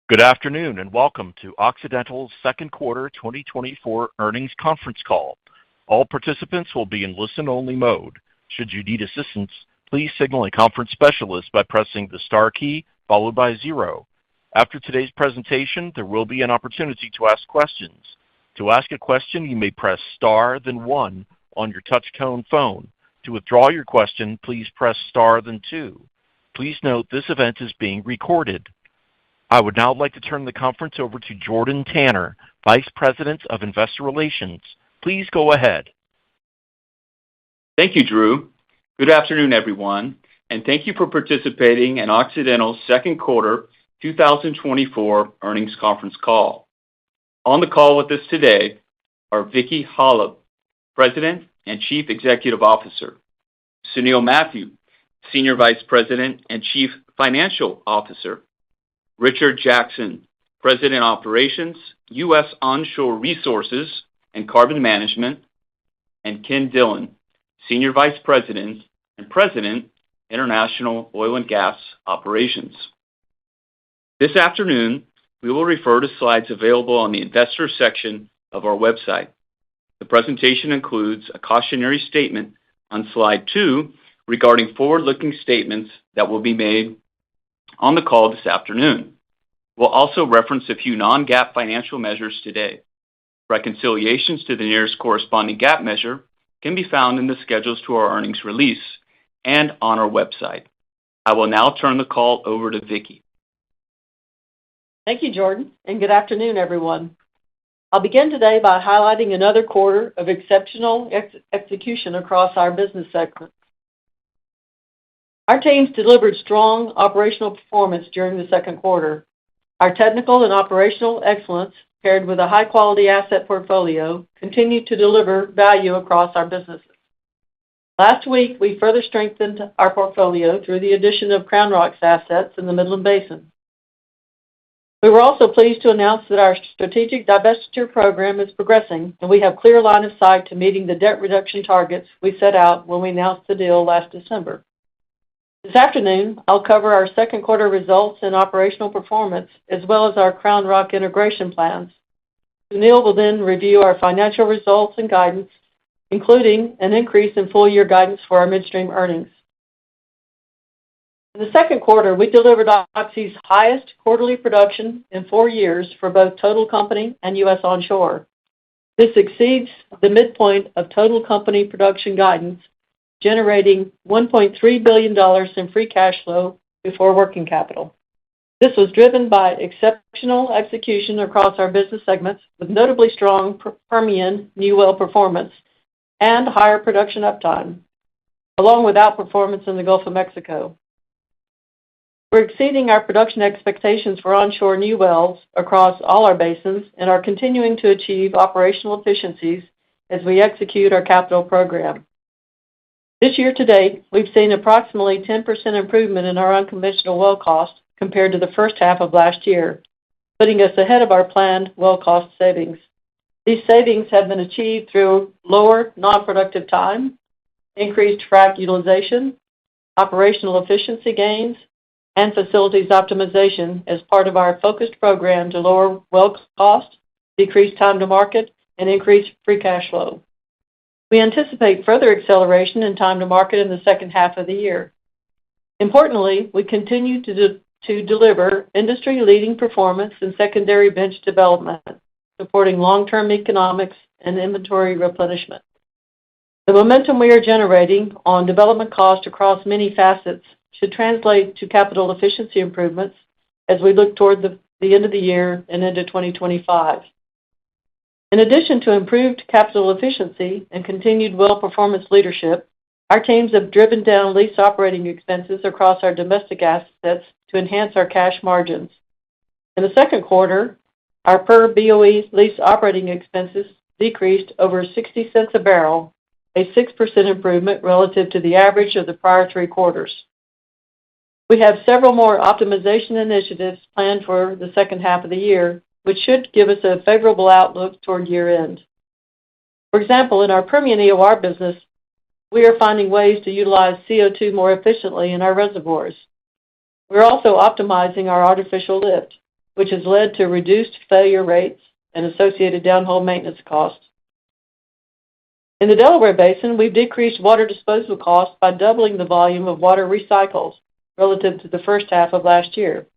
Good afternoon and welcome to Occidental's second quarter 2024 earnings conference call. All participants will be in listen-only mode. Should you need assistance, please signal a conference specialist by pressing the star key followed by 0. After today's presentation, there will be an opportunity to ask questions. To ask a question, you may press star then 1 on your touch-tone phone. To withdraw your question, please press star then 2. Please note this event is being recorded. I would now like to turn the conference over to Jordan Tanner, Vice President of Investor Relations. Please go ahead. Thank you, Drew. Good afternoon, everyone, and thank you for participating in Occidental's second quarter 2024 earnings conference call. On the call with us today are Vicki Hollub, President and Chief Executive Officer, Sunil Mathew, Senior Vice President and Chief Financial Officer, Richard Jackson, President Operations, U.S. Onshore Resources and Carbon Management, and Ken Dillon, Senior Vice President and President, International Oil and Gas Operations. This afternoon, we will refer to slides available on the Investors section of our website. The presentation includes a cautionary statement on slide 2 regarding forward-looking statements that will be made on the call this afternoon. We'll also reference a few non-GAAP financial measures today. Reconciliations to the nearest corresponding GAAP measure can be found in the schedules to our earnings release and on our website. I will now turn the call over to Vicki. Thank you, Jordan, and good afternoon, everyone. I'll begin today by highlighting another quarter of exceptional execution across our business segments. Our teams delivered strong operational performance during the second quarter. Our technical and operational excellence, paired with a high-quality asset portfolio, continued to deliver value across our businesses. Last week, we further strengthened our portfolio through the addition of CrownRock's assets in the Midland Basin. We were also pleased to announce that our strategic divestiture program is progressing, and we have clear line of sight to meeting the debt reduction targets we set out when we announced the deal last December. This afternoon, I'll cover our second quarter results and operational performance, as well as our CrownRock integration plans. Sunil will then review our financial results and guidance, including an increase in full-year guidance for our midstream earnings. In the second quarter, we delivered Oxy's highest quarterly production in 4 years for both total company and U.S. onshore. This exceeds the midpoint of total company production guidance, generating $1.3 billion in free cash flow before working capital. This was driven by exceptional execution across our business segments, with notably strong Permian new well performance and higher production uptime, along with outperformance in the Gulf of Mexico. We're exceeding our production expectations for onshore new wells across all our basins and are continuing to achieve operational efficiencies as we execute our capital program. This year to date, we've seen approximately 10% improvement in our unconventional well cost compared to the first half of last year, putting us ahead of our planned well cost savings. These savings have been achieved through lower non-productive time, increased frac utilization, operational efficiency gains, and facilities optimization as part of our focused program to lower well cost, decrease time to market, and increase free cash flow. We anticipate further acceleration in time to market in the second half of the year. Importantly, we continue to deliver industry-leading performance in secondary bench development, supporting long-term economics and inventory replenishment. The momentum we are generating on development cost across many facets should translate to capital efficiency improvements as we look toward the end of the year and into 2025. In addition to improved capital efficiency and continued well performance leadership, our teams have driven down lease operating expenses across our domestic assets to enhance our cash margins. In the second quarter, our per BOE lease operating expenses decreased over 60 cents a barrel, a 6% improvement relative to the average of the prior 3 quarters. We have several more optimization initiatives planned for the second half of the year, which should give us a favorable outlook toward year-end. For example, in our Permian EOR business, we are finding ways to utilize CO2 more efficiently in our reservoirs. We're also optimizing our artificial lift, which has led to reduced failure rates and associated downhole maintenance costs. In the Delaware Basin, we've decreased water disposal costs by doubling the volume of water recycled relative to the first half of last year.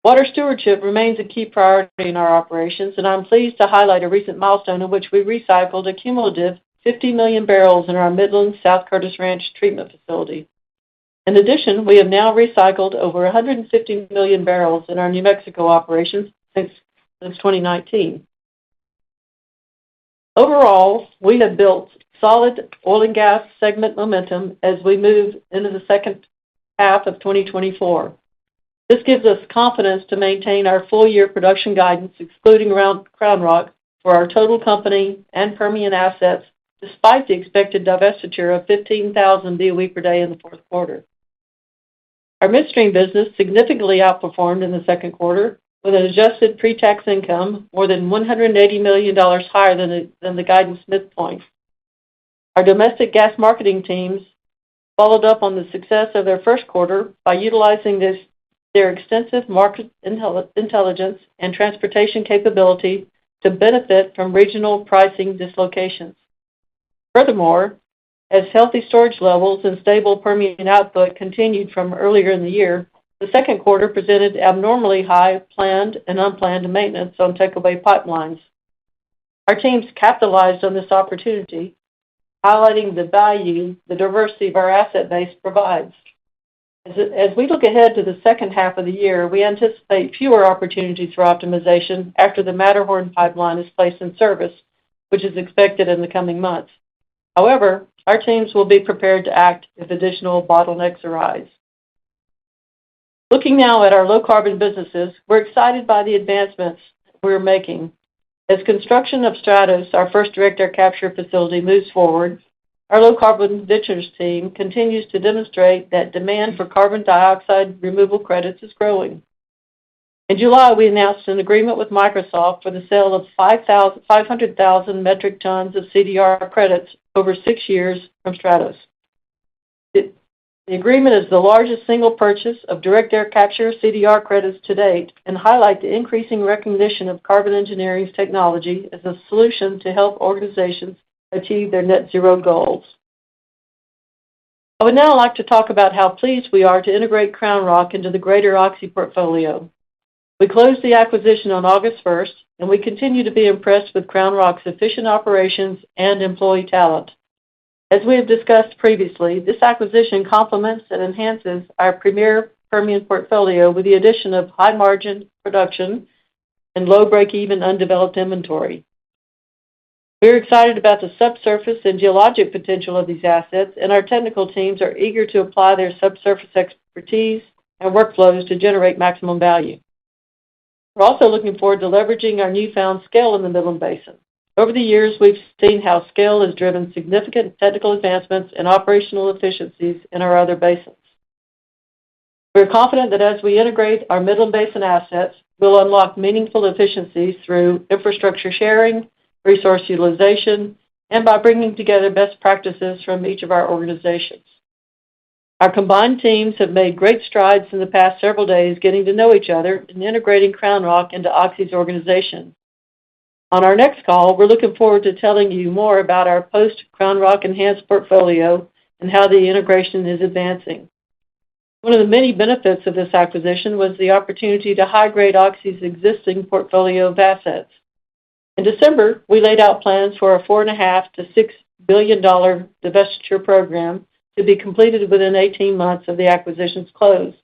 Water stewardship remains a key priority in our operations, and I'm pleased to highlight a recent milestone in which we recycled a cumulative 50 million barrels in our Midland South Curtis Ranch treatment facility. In addition, we have now recycled over 150 million barrels in our New Mexico operations since 2019. Overall, we have built solid oil and gas segment momentum as we move into the second half of 2024. This gives us confidence to maintain our full-year production guidance, excluding Crown Rock, for our total company and Permian assets, despite the expected divestiture of 15,000 BOE per day in the fourth quarter. Our midstream business significantly outperformed in the second quarter, with an adjusted pre-tax income more than $180 million higher than the guidance midpoint. Our domestic gas marketing teams followed up on the success of their first quarter by utilizing their extensive market intelligence and transportation capability to benefit from regional pricing dislocations. Furthermore, as healthy storage levels and stable Permian output continued from earlier in the year, the second quarter presented abnormally high planned and unplanned maintenance on takeaway pipelines. Our teams capitalized on this opportunity, highlighting the value the diversity of our asset base provides. As we look ahead to the second half of the year, we anticipate fewer opportunities for optimization after the Matterhorn pipeline is placed in service, which is expected in the coming months. However, our teams will be prepared to act if additional bottlenecks arise. Looking now at our low-carbon businesses, we're excited by the advancements we're making. As construction of Stratos, our first direct air capture facility, moves forward, our low-carbon ventures team continues to demonstrate that demand for carbon dioxide removal credits is growing. In July, we announced an agreement with Microsoft for the sale of 500,000 metric tons of CDR credits over 6 years from Stratos. The agreement is the largest single purchase of direct air capture CDR credits to date and highlights the increasing recognition of carbon engineering's technology as a solution to help organizations achieve their net zero goals. I would now like to talk about how pleased we are to integrate Crown Rock into the greater Oxy portfolio. We closed the acquisition on August 1st, and we continue to be impressed with Crown Rock's efficient operations and employee talent. As we have discussed previously, this acquisition complements and enhances our premier Permian portfolio with the addition of high-margin production and low break-even undeveloped inventory. We're excited about the subsurface and geologic potential of these assets, and our technical teams are eager to apply their subsurface expertise and workflows to generate maximum value. We're also looking forward to leveraging our newfound scale in the Midland Basin. Over the years, we've seen how scale has driven significant technical advancements and operational efficiencies in our other basins. We're confident that as we integrate our Midland Basin assets, we'll unlock meaningful efficiencies through infrastructure sharing, resource utilization, and by bringing together best practices from each of our organizations. Our combined teams have made great strides in the past several days getting to know each other and integrating Crown Rock into Oxy's organization. On our next call, we're looking forward to telling you more about our post-Crown Rock enhanced portfolio and how the integration is advancing. One of the many benefits of this acquisition was the opportunity to high-grade Oxy's existing portfolio of assets. In December, we laid out plans for a $4.5 to $6 billion divestiture program to be completed within 18 months of the acquisition's close.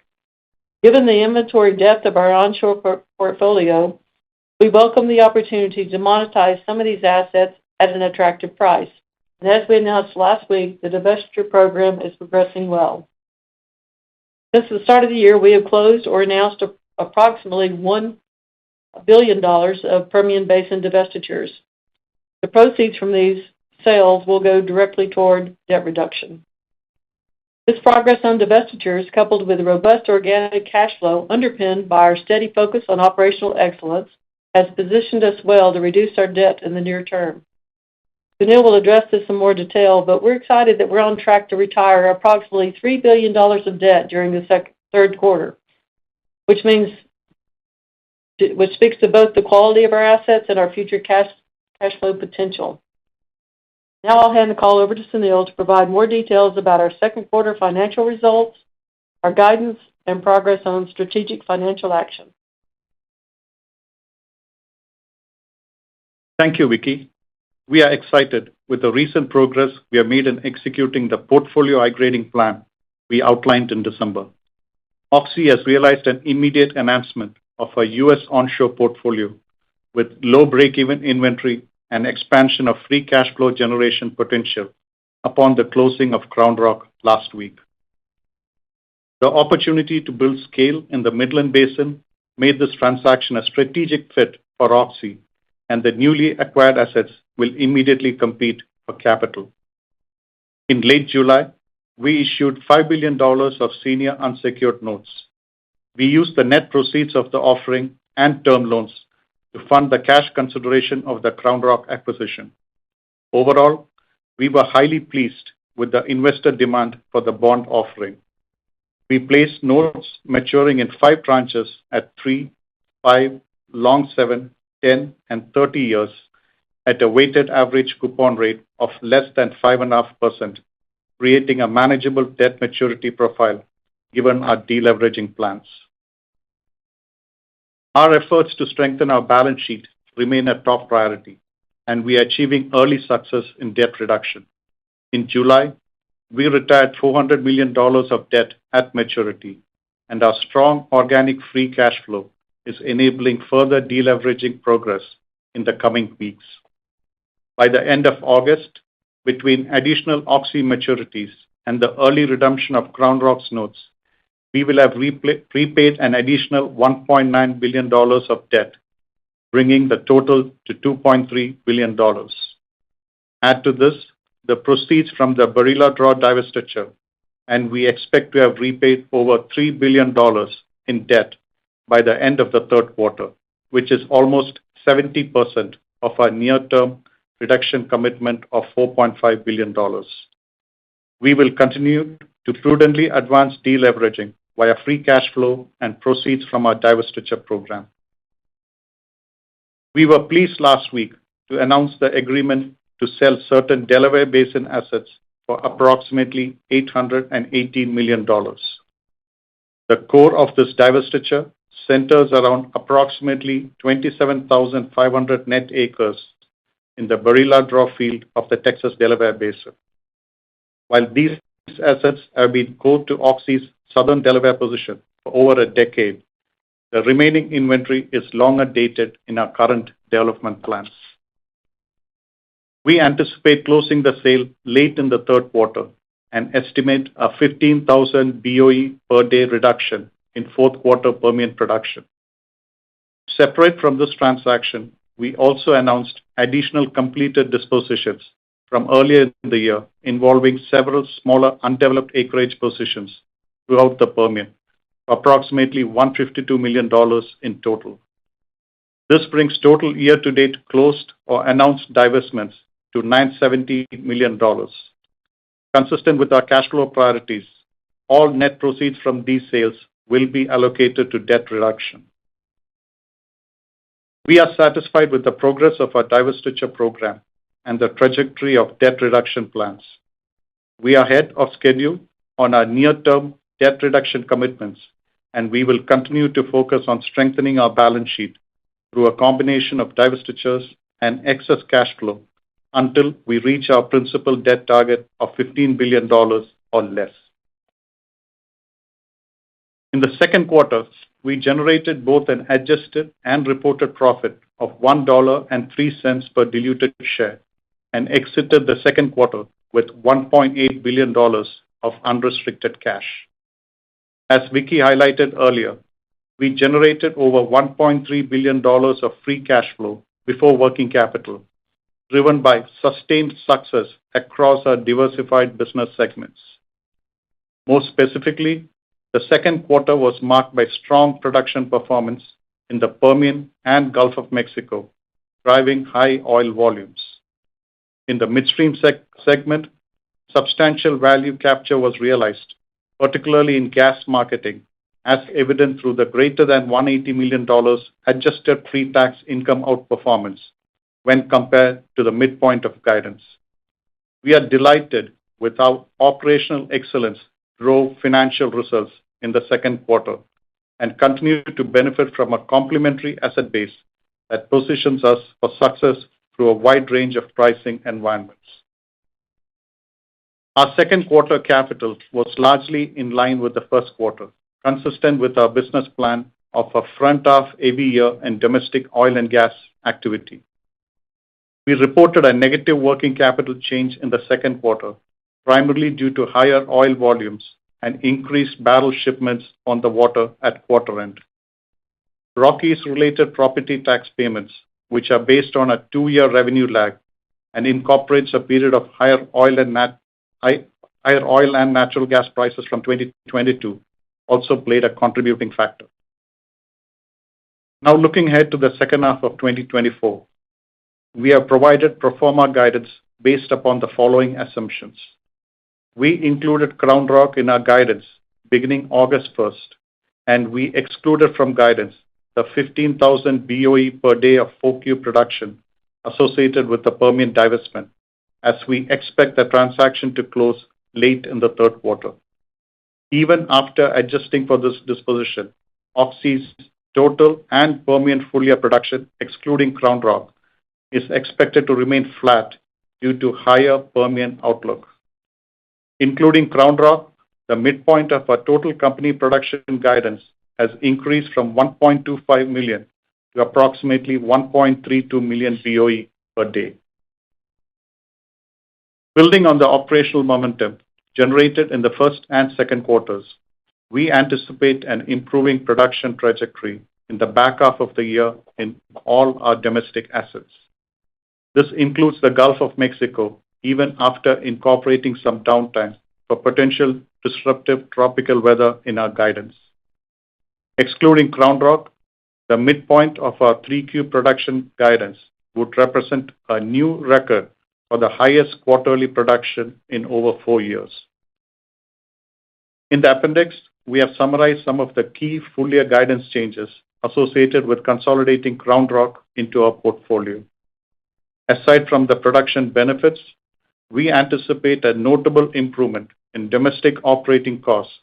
Given the inventory depth of our onshore portfolio, we welcome the opportunity to monetize some of these assets at an attractive price. And as we announced last week, the divestiture program is progressing well. Since the start of the year, we have closed or announced approximately $1 billion of Permian Basin divestitures. The proceeds from these sales will go directly toward debt reduction. This progress on divestitures, coupled with robust organic cash flow underpinned by our steady focus on operational excellence, has positioned us well to reduce our debt in the near term. Sunil will address this in more detail, but we're excited that we're on track to retire approximately $3 billion of debt during the third quarter, which means which speaks to both the quality of our assets and our future cash flow potential. Now I'll hand the call over to Sunil to provide more details about our second quarter financial results, our guidance, and progress on strategic financial action. Thank you, Vicki. We are excited with the recent progress we have made in executing the portfolio high-grading plan we outlined in December. OXY has realized an immediate enhancement of our U.S. onshore portfolio with low break-even inventory and expansion of free cash flow generation potential upon the closing of Crown Rock last week. The opportunity to build scale in the Midland Basin made this transaction a strategic fit for OXY, and the newly acquired assets will immediately compete for capital. In late July, we issued $5 billion of senior unsecured notes. We used the net proceeds of the offering and term loans to fund the cash consideration of the Crown Rock acquisition. Overall, we were highly pleased with the investor demand for the bond offering. We placed notes maturing in 5 tranches at 3, 5, long 7, 10, and 30 years at a weighted average coupon rate of less than 5.5%, creating a manageable debt maturity profile given our deleveraging plans. Our efforts to strengthen our balance sheet remain a top priority, and we are achieving early success in debt reduction. In July, we retired $400 million of debt at maturity, and our strong organic free cash flow is enabling further deleveraging progress in the coming weeks. By the end of August, between additional OXY maturities and the early redemption of Crown Rock's notes, we will have prepaid an additional $1.9 billion of debt, bringing the total to $2.3 billion. Add to this the proceeds from the Barilla Draw divestiture, and we expect to have repaid over $3 billion in debt by the end of the third quarter, which is almost 70% of our near-term reduction commitment of $4.5 billion. We will continue to prudently advance deleveraging via free cash flow and proceeds from our divestiture program. We were pleased last week to announce the agreement to sell certain Delaware Basin assets for approximately $818 million. The core of this divestiture centers around approximately 27,500 net acres in the Barilla Draw field of the Texas Delaware Basin. While these assets have been core to OXY's Southern Delaware position for over a decade, the remaining inventory is longer dated in our current development plans. We anticipate closing the sale late in the third quarter and estimate a 15,000 BOE per day reduction in fourth quarter Permian production. Separate from this transaction, we also announced additional completed dispositions from earlier in the year involving several smaller undeveloped acreage positions throughout the Permian, approximately $152 million in total. This brings total year-to-date closed or announced divestments to $970 million. Consistent with our cash flow priorities, all net proceeds from these sales will be allocated to debt reduction. We are satisfied with the progress of our divestiture program and the trajectory of debt reduction plans. We are ahead of schedule on our near-term debt reduction commitments, and we will continue to focus on strengthening our balance sheet through a combination of divestitures and excess cash flow until we reach our principal debt target of $15 billion or less. In the second quarter, we generated both an adjusted and reported profit of $1.03 per diluted share and exited the second quarter with $1.8 billion of unrestricted cash. As Vicki highlighted earlier, we generated over $1.3 billion of free cash flow before working capital, driven by sustained success across our diversified business segments. More specifically, the second quarter was marked by strong production performance in the Permian and Gulf of Mexico, driving high oil volumes. In the midstream segment, substantial value capture was realized, particularly in gas marketing as evident through the greater than $180 million adjusted pre-tax income outperformance when compared to the midpoint of guidance. We are delighted with how operational excellence drove financial results in the second quarter and continue to benefit from a complementary asset base that positions us for success through a wide range of pricing environments. Our second quarter capital was largely in line with the first quarter, consistent with our business plan of a front-half heavy year in domestic oil and gas activity. We reported a negative working capital change in the second quarter, primarily due to higher oil volumes and increased barrel shipments on the water at quarter end. Rockies-related property tax payments, which are based on a 2-year revenue lag and incorporates a period of higher oil and natural gas prices from 2022, also played a contributing factor. Now looking ahead to the second half of 2024, we have provided pro forma guidance based upon the following assumptions. We included Crown Rock in our guidance beginning August 1st, and we excluded from guidance the 15,000 BOE per day of 4Q production associated with the Permian divestment, as we expect the transaction to close late in the third quarter. Even after adjusting for this disposition, Oxy's total and Permian full-year production, excluding Crown Rock, is expected to remain flat due to higher Permian outlook. Including Crown Rock, the midpoint of our total company production guidance has increased from 1.25 million to approximately 1.32 million BOE per day. Building on the operational momentum generated in the first and second quarters, we anticipate an improving production trajectory in the back half of the year in all our domestic assets. This includes the Gulf of Mexico, even after incorporating some downtime for potential disruptive tropical weather in our guidance. Excluding Crown Rock, the midpoint of our 3Q production guidance would represent a new record for the highest quarterly production in over 4 years. In the appendix, we have summarized some of the key full-year guidance changes associated with consolidating Crown Rock into our portfolio. Aside from the production benefits, we anticipate a notable improvement in domestic operating costs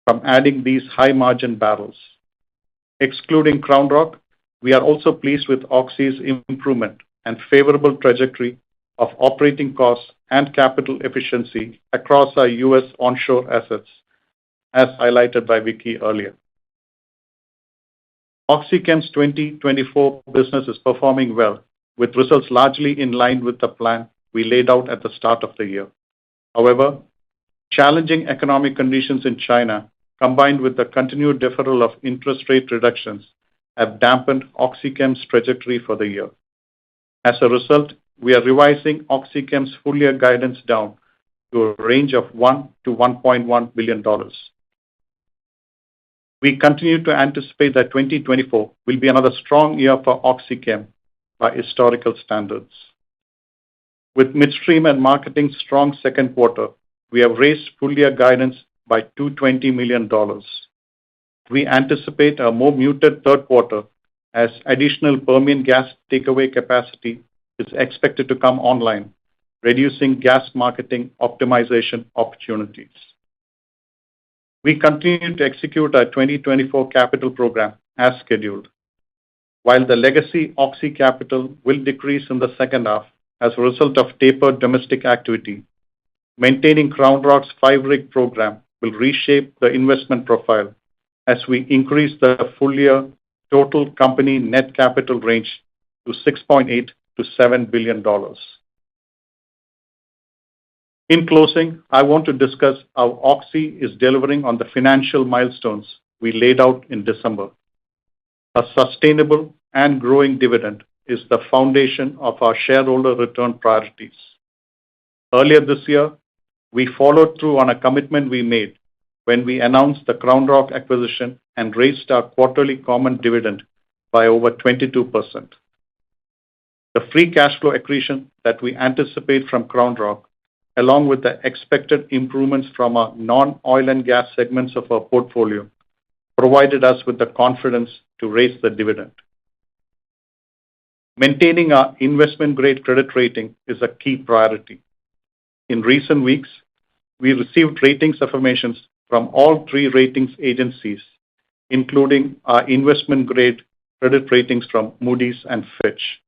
from adding these high-margin barrels. Excluding Crown Rock, we are also pleased with Oxy's improvement and favorable trajectory of operating costs and capital efficiency across our U.S. onshore assets, as highlighted by Vicki earlier. OxyChem's 2024 business is performing well, with results largely in line with the plan we laid out at the start of the year. However, challenging economic conditions in China, combined with the continued deferral of interest rate reductions, have dampened OxyChem's trajectory for the year. As a result, we are revising OxyChem's full-year guidance down to a range of $1 to $1.1 billion. We continue to anticipate that 2024 will be another strong year for OxyChem by historical standards. With midstream and marketing's strong second quarter, we have raised full-year guidance by $220 million. We anticipate a more muted third quarter as additional Permian gas takeaway capacity is expected to come online, reducing gas marketing optimization opportunities. We continue to execute our 2024 capital program as scheduled. While the legacy Oxy capital will decrease in the second half as a result of tapered domestic activity, maintaining Crown Rock's 5-rig program will reshape the investment profile as we increase the full-year total company net capital range to $6.8 to $7 billion. In closing, I want to discuss how Oxy is delivering on the financial milestones we laid out in December. A sustainable and growing dividend is the foundation of our shareholder return priorities. Earlier this year, we followed through on a commitment we made when we announced the Crown Rock acquisition and raised our quarterly common dividend by over 22%. The free cash flow accretion that we anticipate from Crown Rock, along with the expected improvements from our non-oil and gas segments of our portfolio, provided us with the confidence to raise the dividend. Maintaining our investment-grade credit rating is a key priority. In recent weeks, we received ratings affirmations from all three ratings agencies, including our investment-grade credit ratings from Moody's and Fitch.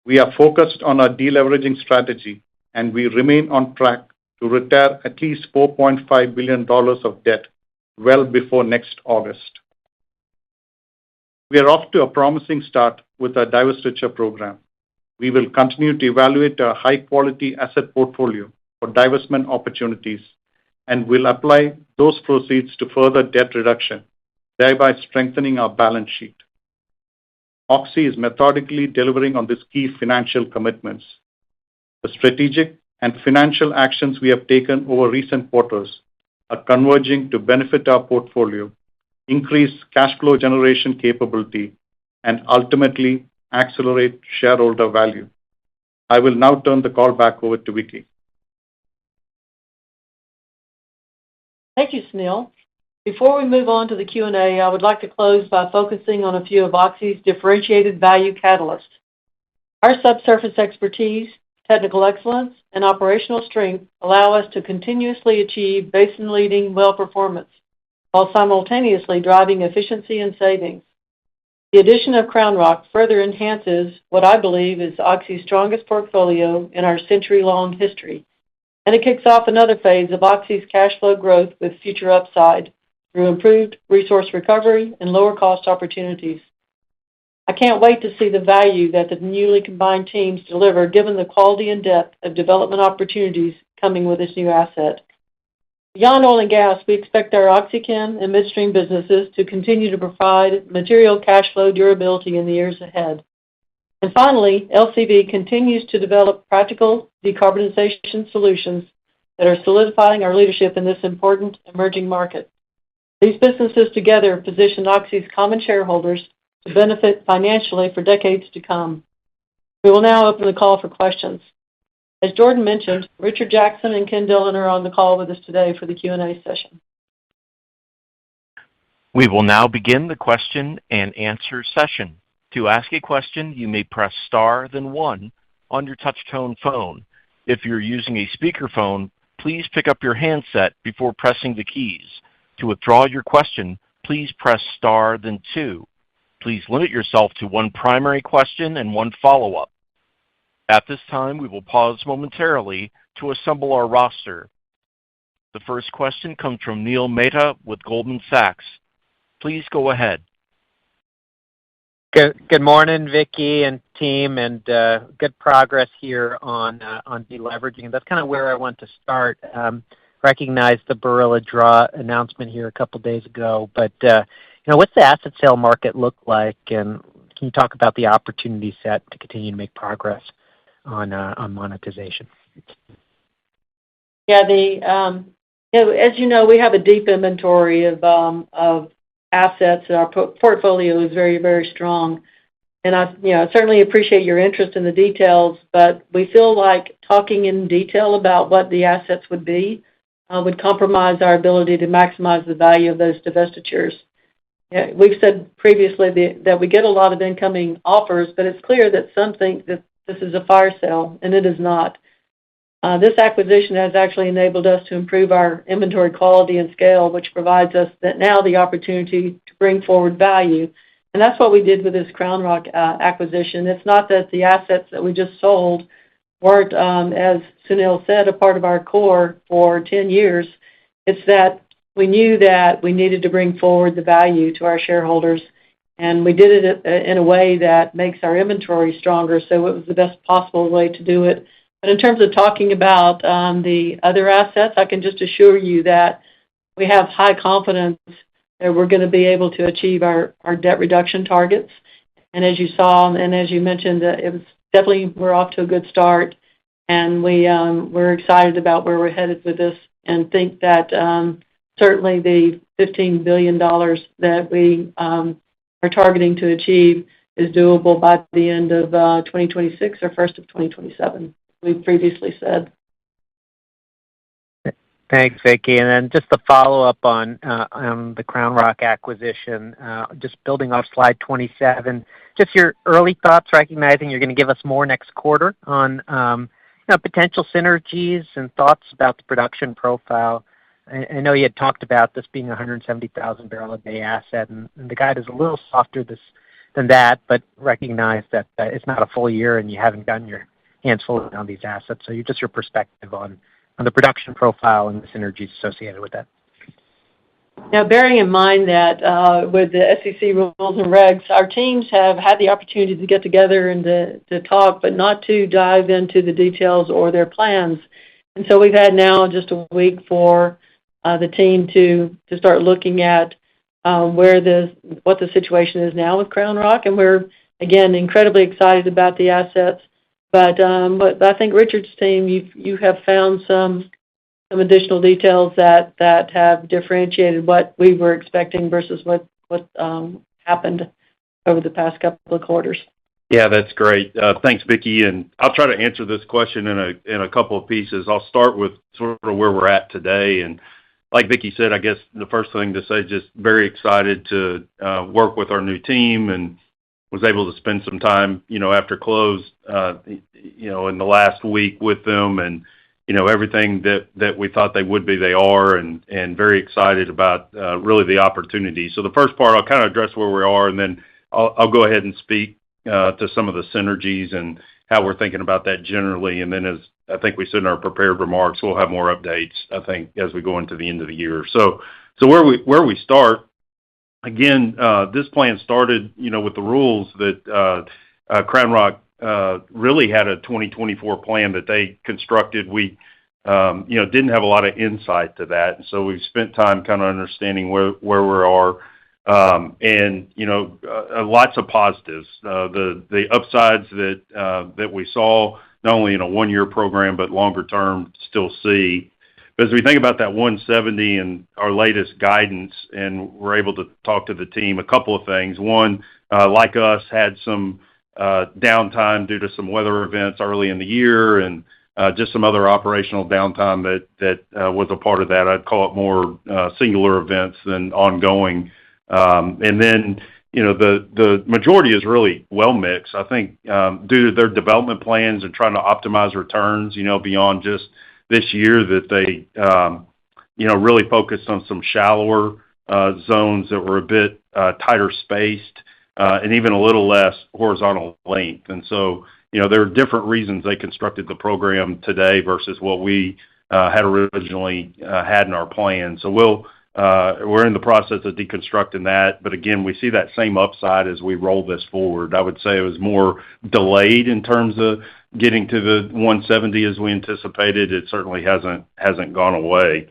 We are focused on our deleveraging strategy, and we remain on track to retire at least $4.5 billion of debt well before next August. We are off to a promising start with our divestiture program. We will continue to evaluate our high-quality asset portfolio for divestment opportunities and will apply those proceeds to further debt reduction, thereby strengthening our balance sheet. Oxy is methodically delivering on these key financial commitments. The strategic and financial actions we have taken over recent quarters are converging to benefit our portfolio, increase cash flow generation capability, and ultimately accelerate shareholder value. I will now turn the call back over to Vicki. Thank you, Sunil. Before we move on to the Q&A, I would like to close by focusing on a few of Oxy's differentiated value catalysts. Our subsurface expertise, technical excellence, and operational strength allow us to continuously achieve basin-leading well performance while simultaneously driving efficiency and savings. The addition of Crown Rock further enhances what I believe is Oxy's strongest portfolio in our century-long history, and it kicks off another phase of Oxy's cash flow growth with future upside through improved resource recovery and lower cost opportunities. I can't wait to see the value that the newly combined teams deliver given the quality and depth of development opportunities coming with this new asset. Beyond oil and gas, we expect our OxyChem and midstream businesses to continue to provide material cash flow durability in the years ahead. And finally, LCV continues to develop practical decarbonization solutions that are solidifying our leadership in this important emerging market. These businesses together position Oxy's common shareholders to benefit financially for decades to come. We will now open the call for questions. As Jordan mentioned, Richard Jackson and Ken Dillon are on the call with us today for the Q&A session. We will now begin the question and answer session. To ask a question, you may press star then one on your touch-tone phone. If you're using a speakerphone, please pick up your handset before pressing the keys. To withdraw your question, please press star then two. Please limit yourself to one primary question and one follow-up. At this time, we will pause momentarily to assemble our roster. The first question comes from Neil Mehta with Goldman Sachs. Please go ahead. Good morning, Vicki and team, and good progress here on deleveraging. That's kind of where I want to start. Recognize the Barilla Draw announcement here a couple days ago, but what's the asset sale market look like, and can you talk about the opportunity set to continue to make progress on monetization? Yeah, as you know, we have a deep inventory of assets, and our portfolio is very, very strong. And I certainly appreciate your interest in the details, but we feel like talking in detail about what the assets would be would compromise our ability to maximize the value of those divestitures. We've said previously that we get a lot of incoming offers, but it's clear that some think that this is a fire sale, and it is not. This acquisition has actually enabled us to improve our inventory quality and scale, which provides us now the opportunity to bring forward value. And that's what we did with this Crown Rock acquisition. It's not that the assets that we just sold weren't, as Sunil said, a part of our core for 10 years. It's that we knew that we needed to bring forward the value to our shareholders, and we did it in a way that makes our inventory stronger, so it was the best possible way to do it. But in terms of talking about the other assets, I can just assure you that we have high confidence that we're going to be able to achieve our debt reduction targets. And as you saw, and as you mentioned, it was definitely, we're off to a good start, and we're excited about where we're headed with this, and think that certainly the $15 billion that we are targeting to achieve is doable by the end of 2026 or first of 2027, we previously said. Thanks, Vicki. And then just to follow up on the Crown Rock acquisition, just building off slide 27, just your early thoughts, recognizing you're going to give us more next quarter on potential synergies and thoughts about the production profile. I know you had talked about this being a 170,000 barrel a day asset, and the guide is a little softer than that, but recognize that it's not a full year and you haven't gotten your hands full on these assets. So just your perspective on the production profile and the synergies associated with that. Now, bearing in mind that with the SEC rules and regs, our teams have had the opportunity to get together and to talk, but not to dive into the details or their plans. And so we've had now just a week for the team to start looking at what the situation is now with Crown Rock, and we're again incredibly excited about the assets. But I think Richard's team, you have found some additional details that have differentiated what we were expecting versus what happened over the past couple of quarters. Yeah, that's great. Thanks, Vicki. And I'll try to answer this question in a couple of pieces. I'll start with sort of where we're at today. And like Vicki said, I guess the first thing to say, just very excited to work with our new team, and was able to spend some time, after close, in the last week with them, and everything that we thought they would be, they are, and very excited about really the opportunity. So the first part, I'll kind of address where we are, and then I'll go ahead and speak to some of the synergies and how we're thinking about that generally. And then, as I think we said in our prepared remarks, we'll have more updates, I think, as we go into the end of the year. So where we start, again, this plan started, with the rules that Crown Rock really had a 2024 plan that they constructed. We, didn't have a lot of insight to that. And so we've spent time kind of understanding where we are. And lots of positives. The upsides that we saw, not only in a one-year program, but longer term, still see. But as we think about that 170 and our latest guidance, and we're able to talk to the team, a couple of things. One, like us, had some downtime due to some weather events early in the year, and just some other operational downtime that was a part of that. I'd call it more singular events than ongoing. And then, the majority is really well mixed. I think due to their development plans and trying to optimize returns, beyond just this year, that they, really focused on some shallower zones that were a bit tighter spaced, and even a little less horizontal length. And so, there are different reasons they constructed the program today versus what we had originally had in our plan. So we're in the process of deconstructing that, but again, we see that same upside as we roll this forward. I would say it was more delayed in terms of getting to the 170 as we anticipated. It certainly hasn't gone away.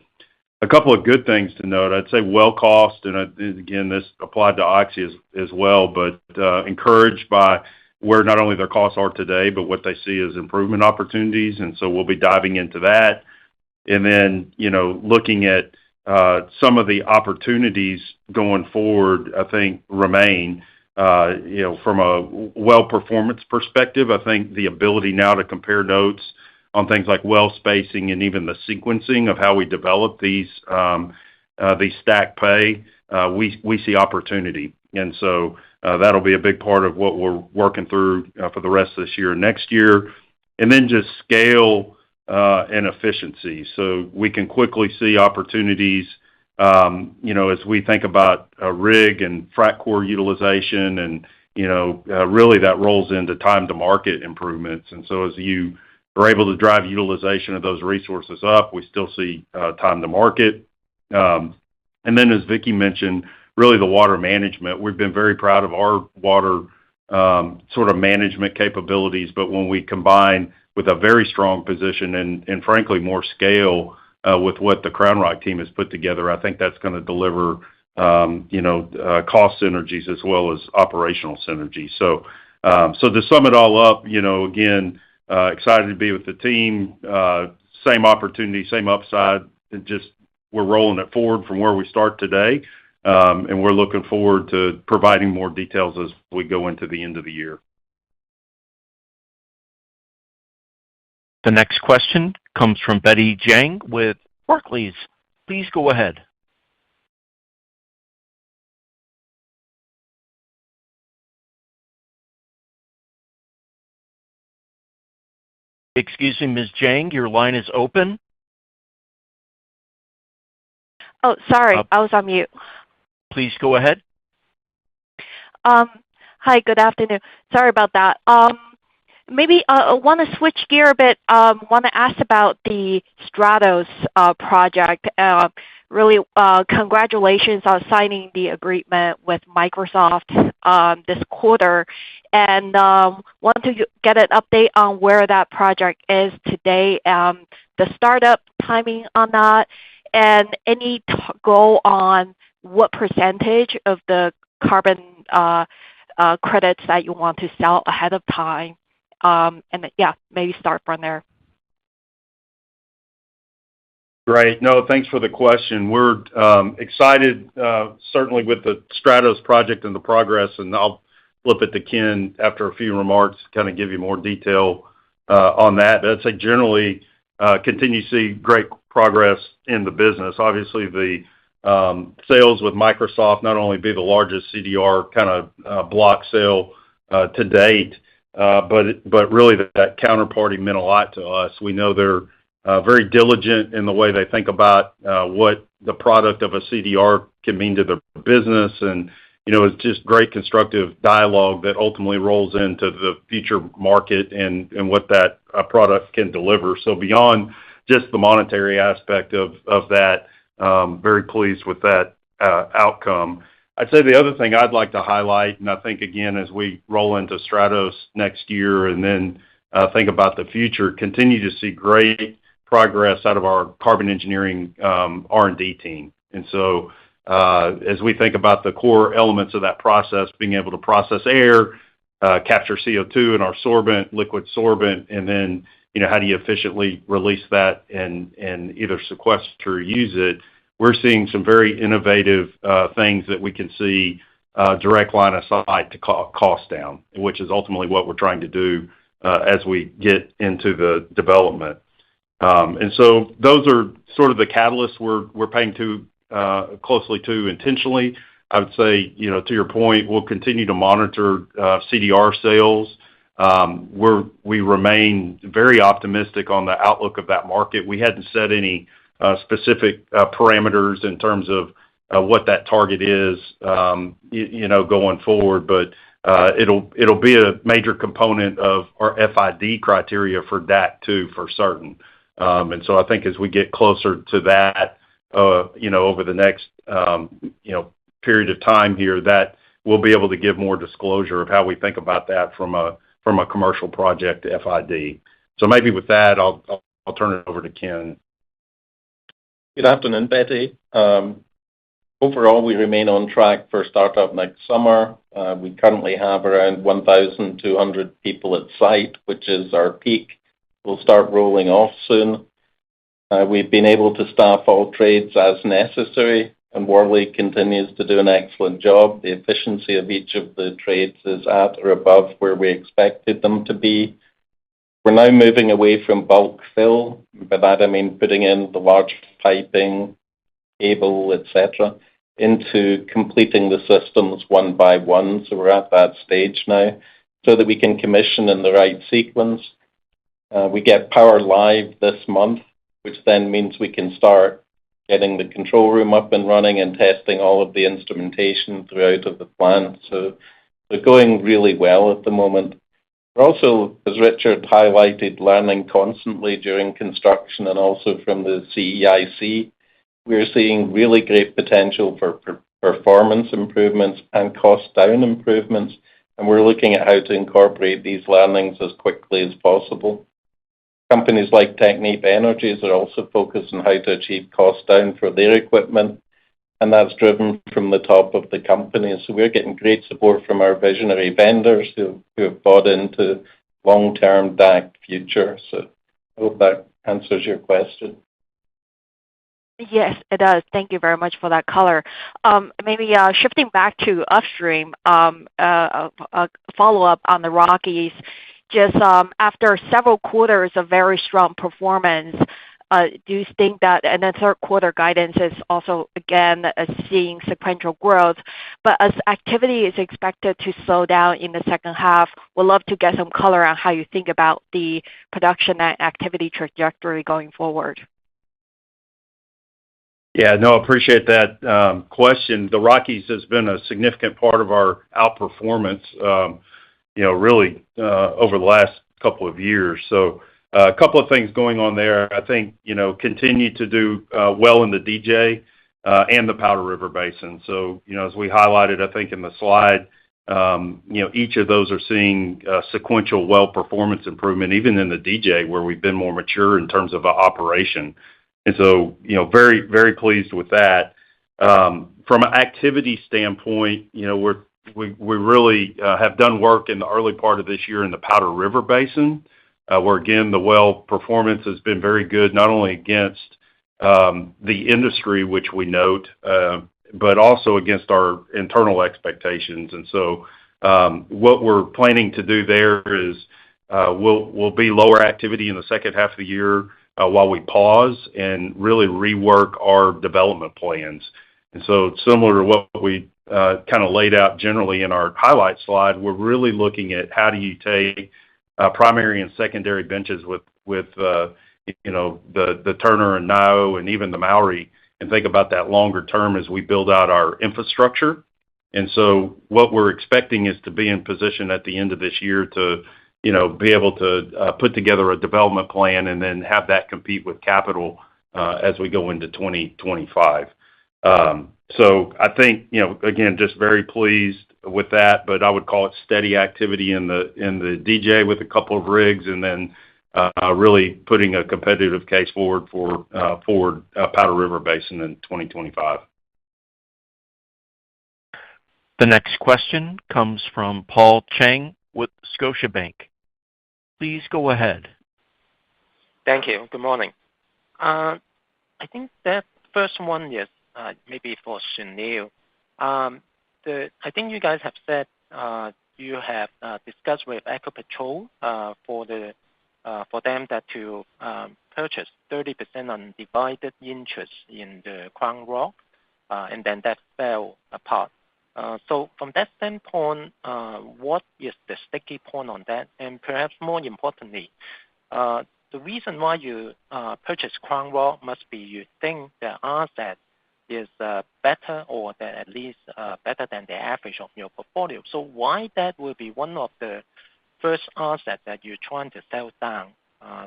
A couple of good things to note. I'd say well cost, and again, this applied to Oxy as well, but encouraged by where not only their costs are today, but what they see as improvement opportunities. And so we'll be diving into that. And then, looking at some of the opportunities going forward, I think remain, from a well performance perspective. I think the ability now to compare notes on things like well spacing and even the sequencing of how we develop these stack pay, we see opportunity. And so that'll be a big part of what we're working through for the rest of this year and next year. And then just scale and efficiency. So we can quickly see opportunities, as we think about rig and frac core utilization, and, really that rolls into time to market improvements. And so as you are able to drive utilization of those resources up, we still see time to market. And then, as Vicki mentioned, really the water management. We've been very proud of our water sort of management capabilities, but when we combine with a very strong position and frankly more scale with what the Crown Rock team has put together, I think that's going to deliver cost synergies as well as operational synergies. So to sum it all up, again, excited to be with the team. Same opportunity, same upside. Just we're rolling it forward from where we start today, and we're looking forward to providing more details as we go into the end of the year. The next question comes from Betty Jiang with Barclays. Please go ahead. Excuse me, Ms. Zhang, your line is open. Oh, sorry, I was on mute. Please go ahead. Hi, good afternoon. Sorry about that. Maybe I want to switch gear a bit. Want to ask about the Stratos project. Really, congratulations on signing the agreement with Microsoft this quarter, and want to get an update on where that project is today, the startup timing on that, and any goal on what percentage of the carbon credits that you want to sell ahead of time. And yeah, maybe start from there. Great. No, thanks for the question. We're excited, certainly with the Stratos project and the progress, and I'll flip it to Ken after a few remarks to kind of give you more detail on that. But I'd say generally continue to see great progress in the business. Obviously, the sales with Microsoft not only be the largest CDR kind of block sale to date, but really that counterparty meant a lot to us. We know they're very diligent in the way they think about what the product of a CDR can mean to their business, and it's just great constructive dialogue that ultimately rolls into the future market and what that product can deliver. So beyond just the monetary aspect of that, very pleased with that outcome. I'd say the other thing I'd like to highlight, and I think again as we roll into Stratos next year and then think about the future, continue to see great progress out of our carbon engineering R&D team. And so as we think about the core elements of that process, being able to process air, capture CO2 in our sorbent, liquid sorbent, and then how do you efficiently release that and either sequester or use it, we're seeing some very innovative things that we can see direct line of sight to cost down, which is ultimately what we're trying to do as we get into the development. And so those are sort of the catalysts we're paying closely to intentionally. I would say, to your point, we'll continue to monitor CDR sales. We remain very optimistic on the outlook of that market. We hadn't set any specific parameters in terms of what that target is, going forward, but it'll be a major component of our FID criteria for DAC 2 for certain. And so I think as we get closer to that, over the next period of time here, that we'll be able to give more disclosure of how we think about that from a commercial project to FID. So maybe with that, I'll turn it over to Ken. Good afternoon, Betty. Overall, we remain on track for startup next summer. We currently have around 1,200 people at site, which is our peak. We'll start rolling off soon. We've been able to staff all trades as necessary, and Worley continues to do an excellent job. The efficiency of each of the trades is at or above where we expected them to be. We're now moving away from bulk fill. By that I mean putting in the large piping, cable, etc., into completing the systems one by one. So we're at that stage now so that we can commission in the right sequence. We get power live this month, which then means we can start getting the control room up and running and testing all of the instrumentation throughout of the plant. So they're going really well at the moment. We're also, as Richard highlighted, learning constantly during construction and also from the CEIC. We're seeing really great potential for performance improvements and cost down improvements, and we're looking at how to incorporate these learnings as quickly as possible. Companies like Technip Energies are also focused on how to achieve cost down for their equipment, and that's driven from the top of the company. So we're getting great support from our visionary vendors who have bought into long-term DAC future. So I hope that answers your question. Yes, it does. Thank you very much for that color. Maybe shifting back to upstream, a follow-up on the Rockies. Just after several quarters of very strong performance, do you think that, and then third quarter guidance is also, again, seeing sequential growth, but as activity is expected to slow down in the second half, we'd love to get some color on how you think about the production and activity trajectory going forward. Yeah, no, appreciate that question. The Rockies has been a significant part of our outperformance, really over the last couple of years. So a couple of things going on there. I think, continue to do well in the DJ and the Powder River Basin. So, as we highlighted, I think in the slide, each of those are seeing sequential well performance improvement, even in the DJ where we've been more mature in terms of operation. And so, very, very pleased with that. From an activity standpoint, we really have done work in the early part of this year in the Powder River Basin, where, again, the well performance has been very good, not only against the industry, which we note, but also against our internal expectations. And so what we're planning to do there is we'll be lower activity in the second half of the year while we pause and really rework our development plans. And so similar to what we kind of laid out generally in our highlight slide, we're really looking at how do you take primary and secondary benches with the Turner and Nio and even the Mowry, and think about that longer term as we build out our infrastructure. And so what we're expecting is to be in position at the end of this year to be able to put together a development plan and then have that compete with capital as we go into 2025. So I think, again, just very pleased with that, but I would call it steady activity in the DJ with a couple of rigs, and then really putting a competitive case forward for Powder River Basin in 2025. The next question comes from Paul Cheng with Scotiabank. Please go ahead. Thank you. Good morning. I think that first one is maybe for Sunil. I think you guys have said you have discussed with Ecopetrol for them to purchase 30% undivided interest in the Crown Rock, and then that fell apart. So from that standpoint, what is the sticky point on that? And perhaps more importantly, the reason why you purchased Crown Rock must be you think the asset is better, or that at least better than the average of your portfolio. So why that will be one of the first assets that you're trying to sell down?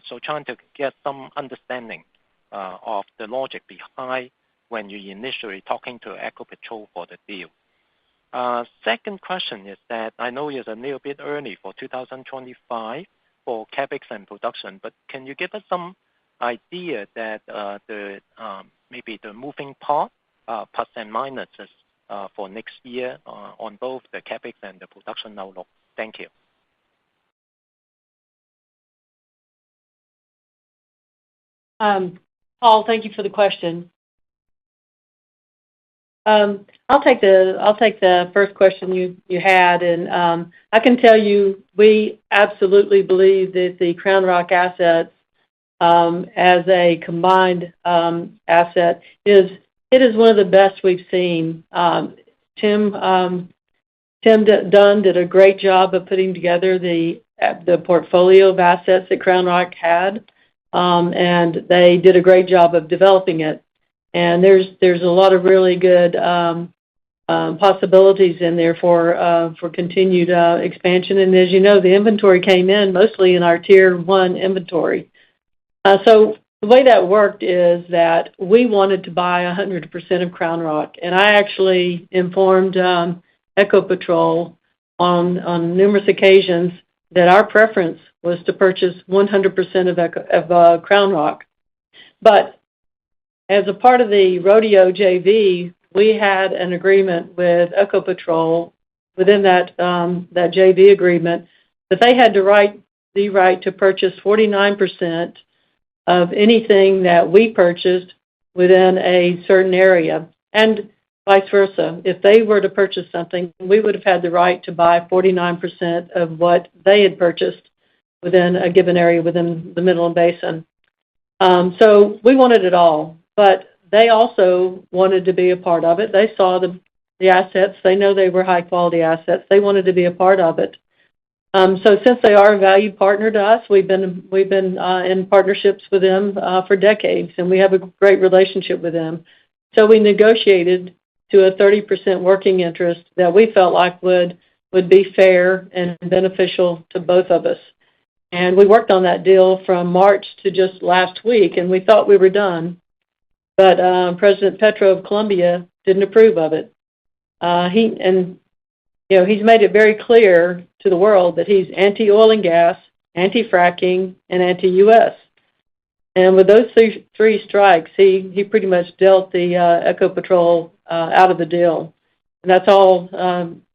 So trying to get some understanding of the logic behind when you initially talking to Ecopetrol for the deal. Second question is that I know it's a little bit early for 2025 for CapEx and production, but can you give us some idea that maybe the moving part, plus and minuses for next year on both the CapEx and the production outlook? Thank you. Paul, thank you for the question. I'll take the first question you had, and I can tell you we absolutely believe that the Crown Rock assets, as a combined asset, it is one of the best we've seen. Tim Dunn did a great job of putting together the portfolio of assets that Crown Rock had, and they did a great job of developing it. And there's a lot of really good possibilities in there for continued expansion. And as you know, the inventory came in mostly in our Tier 1 inventory. So the way that worked is that we wanted to buy 100% of Crown Rock, and I actually informed Ecopetrol on numerous occasions that our preference was to purchase 100% of Crown Rock. But as a part of the Rodeo JV, we had an agreement with Ecopetrol within that JV agreement that they had the right to purchase 49% of anything that we purchased within a certain area, and vice versa. If they were to purchase something, we would have had the right to buy 49% of what they had purchased within a given area within the Midland Basin. So we wanted it all, but they also wanted to be a part of it. They saw the assets. They know they were high-quality assets. They wanted to be a part of it. So since they are a valued partner to us, we've been in partnerships with them for decades, and we have a great relationship with them. So we negotiated to a 30% working interest that we felt like would be fair and beneficial to both of us. And we worked on that deal from March to just last week, and we thought we were done. But President Petro of Colombia didn't approve of it. He's made it very clear to the world that he's anti-oil and gas, anti-fracking, and anti-U.S. And with those three strikes, he pretty much dealt the Ecopetrol out of the deal. And that's all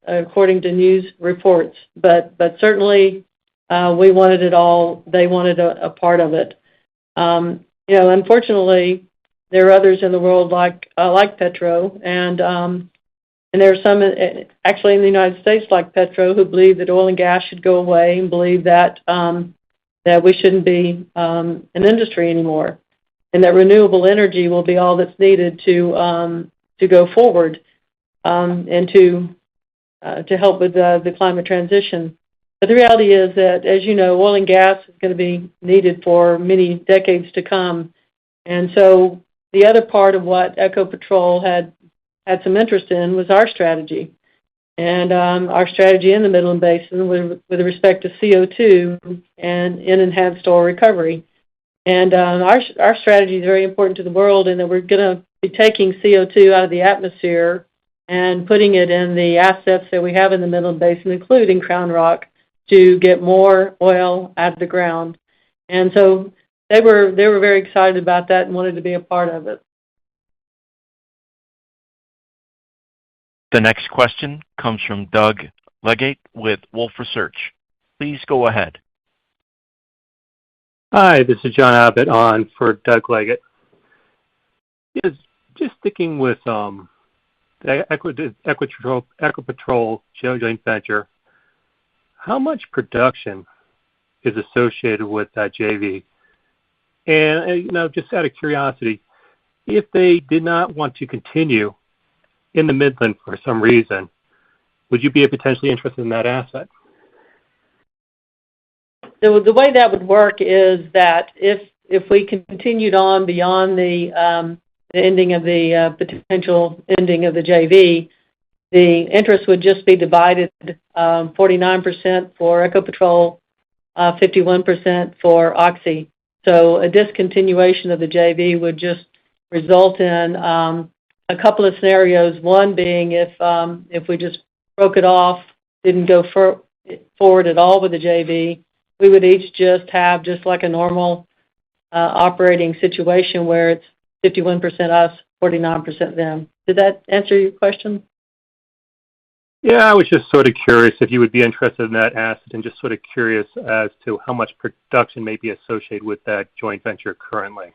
according to news reports. But certainly we wanted it all. They wanted a part of it. Unfortunately, there are others in the world like Petro, and there are some actually in the United States like Petro who believe that oil and gas should go away and believe that that we shouldn't be an industry anymore, and that renewable energy will be all that's needed to go forward and to help with the climate transition. But the reality is that, as you know, oil and gas is going to be needed for many decades to come. And so the other part of what Ecopetrol had some interest in was our strategy. And our strategy in the Midland Basin with respect to CO2 and in enhanced oil recovery. And our strategy is very important to the world in that we're going to be taking CO2 out of the atmosphere and putting it in the assets that we have in the Midland Basin, including Crown Rock, to get more oil out of the ground. And so they were very excited about that and wanted to be a part of it. The next question comes from Doug Leggate with Wolfe Research. Please go ahead. Hi, this is John Abbott on for Doug Leggate. Yes, just sticking with the Ecopetrol joint venture, how much production is associated with that JV? And just out of curiosity, if they did not want to continue in the Midland for some reason, would you be potentially interested in that asset? The way that would work is that if we continued on beyond the ending of the potential ending of the JV, the interest would just be divided 49% for Ecopetrol, 51% for OXY. So a discontinuation of the JV would just result in a couple of scenarios. One being if we just broke it off, didn't go forward at all with the JV, we would each just have just like a normal operating situation where it's 51% us, 49% them. Did that answer your question? Yeah, I was just sort of curious if you would be interested in that asset and just sort of curious as to how much production may be associated with that joint venture currently.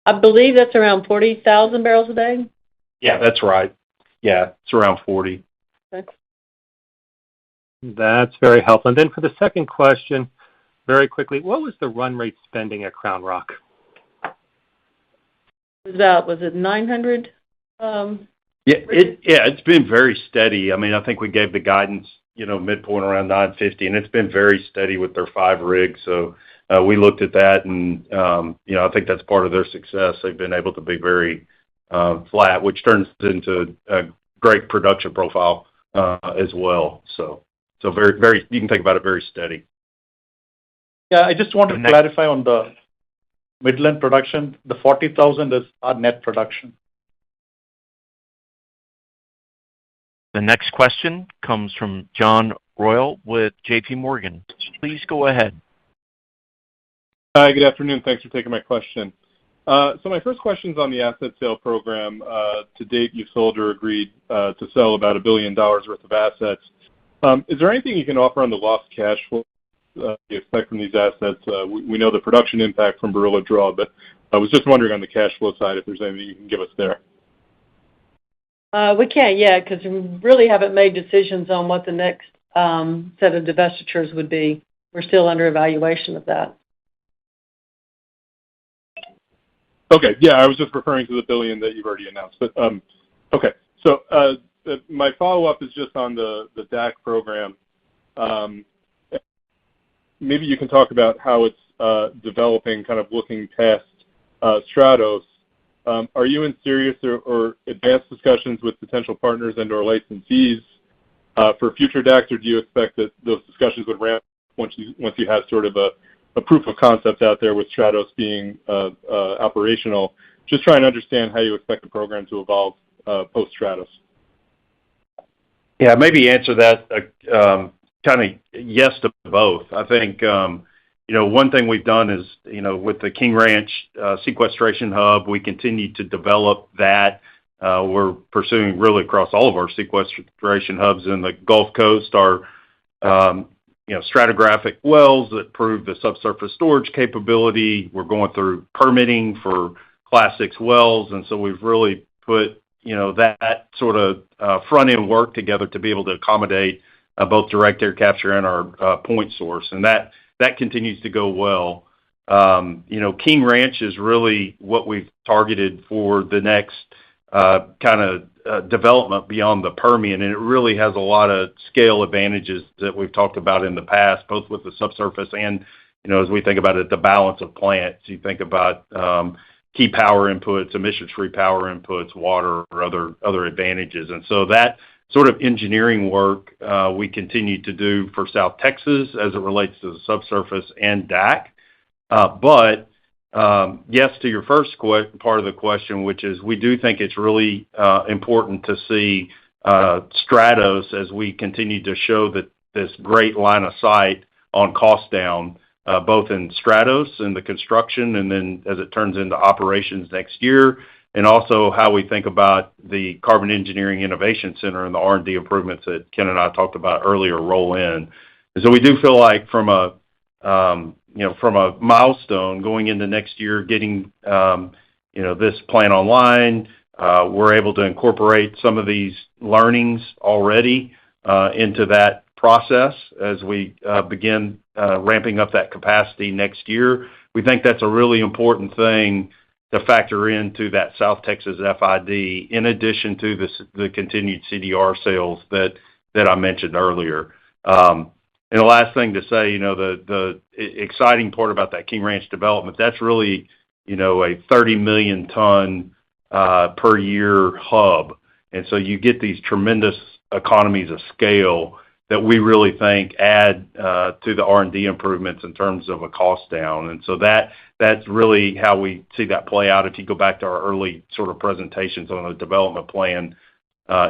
I believe that's around 40,000 barrels a day. Yeah, that's right. Yeah, it's around 40. Okay. That's very helpful. And then for the second question, very quickly, what was the run rate spending at Crown Rock? Was it 900? It's been very steady. I mean, I think we gave the guidance, midpoint around 950, and it's been very steady with their 5 rigs. So we looked at that, and I think that's part of their success. They've been able to be very flat, which turns into a great production profile as well. So very, very, you can think about it very steady. Yeah, I just want to clarify on the Midland production. The 40,000 is our net production. The next question comes from John Royall with J.P. Morgan. Please go ahead. Hi, good afternoon. Thanks for taking my question. So my first question is on the asset sale program. To date, you've sold or agreed to sell about $1 billion worth of assets. Is there anything you can offer on the lost cash flow you expect from these assets? We know the production impact from Barilla Draw, but I was just wondering on the cash flow side if there's anything you can give us there. We can't yet because we really haven't made decisions on what the next set of divestitures would be. we're still under evaluation of that. Okay. Yeah, I was just referring to the $1 billion that you've already announced. But okay. So my follow-up is just on the DAC program. Maybe you can talk about how it's developing, kind of looking past Stratos. Are you in serious or advanced discussions with potential partners and/or licensees for future DACs, or do you expect that those discussions would ramp once you have sort of a proof of concept out there with Stratos being operational? Just trying to understand how you expect the program to evolve post-Stratos. Yeah, maybe answer that kind of yes to both. I think, one thing we've done is, with the King Ranch sequestration hub, we continue to develop that. We're pursuing really across all of our sequestration hubs in the Gulf Coast are, stratigraphic wells that prove the subsurface storage capability. We're going through permitting for Class 6 wells, and so we've really put, that sort of front-end work together to be able to accommodate both direct air capture and our point source, and that continues to go well. King Ranch is really what we've targeted for the next kind of development beyond the Permian, and it really has a lot of scale advantages that we've talked about in the past, both with the subsurface and, as we think about it, the balance of plants. You think about key power inputs, emissions-free power inputs, water, or other advantages. And so that sort of engineering work we continue to do for South Texas as it relates to the subsurface and DAC. But yes, to your first part of the question, which is we do think it's really important to see Stratos as we continue to show that this great line of sight on cost down, both in Stratos and the construction, and then as it turns into operations next year, and also how we think about the Carbon Engineering Innovation Center and the R&D improvements that Ken and I talked about earlier roll in. And so we do feel like from a milestone going into next year, getting, this plant online, we're able to incorporate some of these learnings already into that process as we begin ramping up that capacity next year. We think that's a really important thing to factor into that South Texas FID, in addition to the continued CDR sales that I mentioned earlier. And the last thing to say, the exciting part about that King Ranch development, that's really, a 30 million ton per year hub. And so you get these tremendous economies of scale that we really think add to the R&D improvements in terms of a cost down. And so that's really how we see that play out. If you go back to our early sort of presentations on the development plan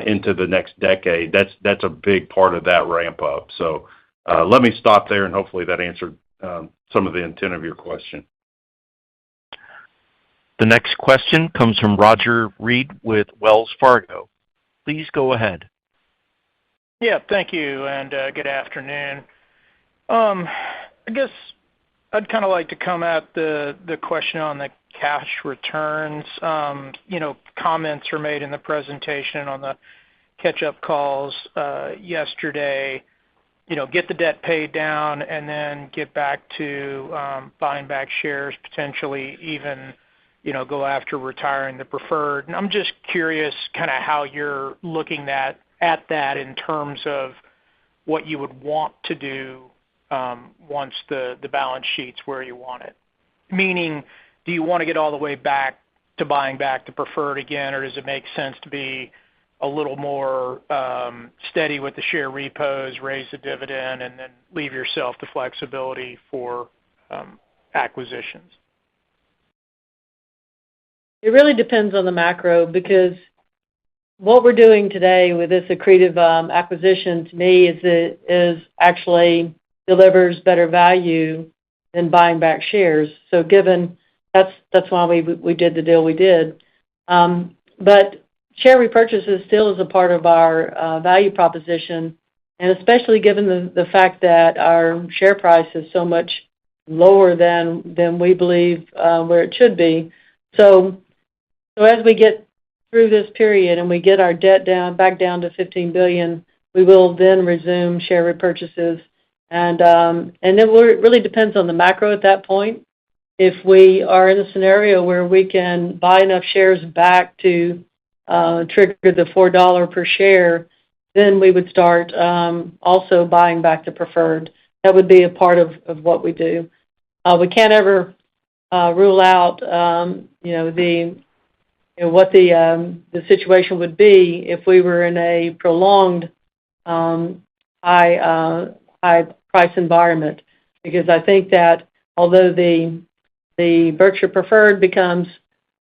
into the next decade, that's a big part of that ramp up. So let me stop there, and hopefully that answered some of the intent of your question. The next question comes from Roger Read with Wells Fargo. Please go ahead. Yeah, thank you, and good afternoon. I guess I'd kind of like to come at the question on the cash returns. Comments were made in the presentation on the catch-up calls yesterday. Get the debt paid down and then get back to buying back shares, potentially even, go after retiring the preferred. And I'm just curious kind of how you're looking at that in terms of what you would want to do once the balance sheet's where you want it. Meaning, do you want to get all the way back to buying back the preferred again, or does it make sense to be a little more steady with the share repos, raise the dividend, and then leave yourself the flexibility for acquisitions? It really depends on the macro, because what we're doing today with this accretive acquisition, to me, is actually delivers better value than buying back shares. So given that's why we did the deal we did. But share repurchases still is a part of our value proposition, and especially given the fact that our share price is so much lower than we believe where it should be. So as we get through this period and we get our debt back down to $15 billion, we will then resume share repurchases. And then it really depends on the macro at that point. If we are in a scenario where we can buy enough shares back to trigger the $4 per share, then we would start also buying back the preferred. That would be a part of what we do. We can't ever rule out, what the situation would be if we were in a prolonged high price environment, because I think that although the Berkshire preferred becomes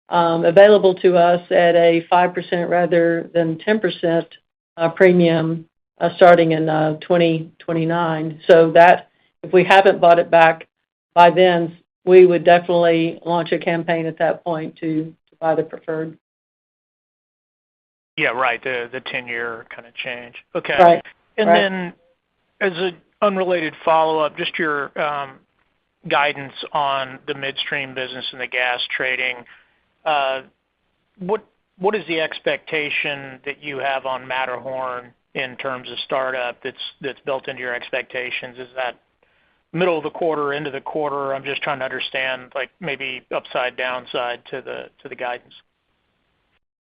available to us at a 5% rather than 10% premium starting in 2029, so that if we haven't bought it back by then, we would definitely launch a campaign at that point to buy the preferred. Yeah, right. The 10-year kind of change. Okay. Right. And then as an unrelated follow-up, just your guidance on the midstream business and the gas trading. What is the expectation that you have on Matterhorn in terms of startup that's built into your expectations? Is that middle of the quarter, end of the quarter? I'm just trying to understand, like, maybe upside, downside to the guidance.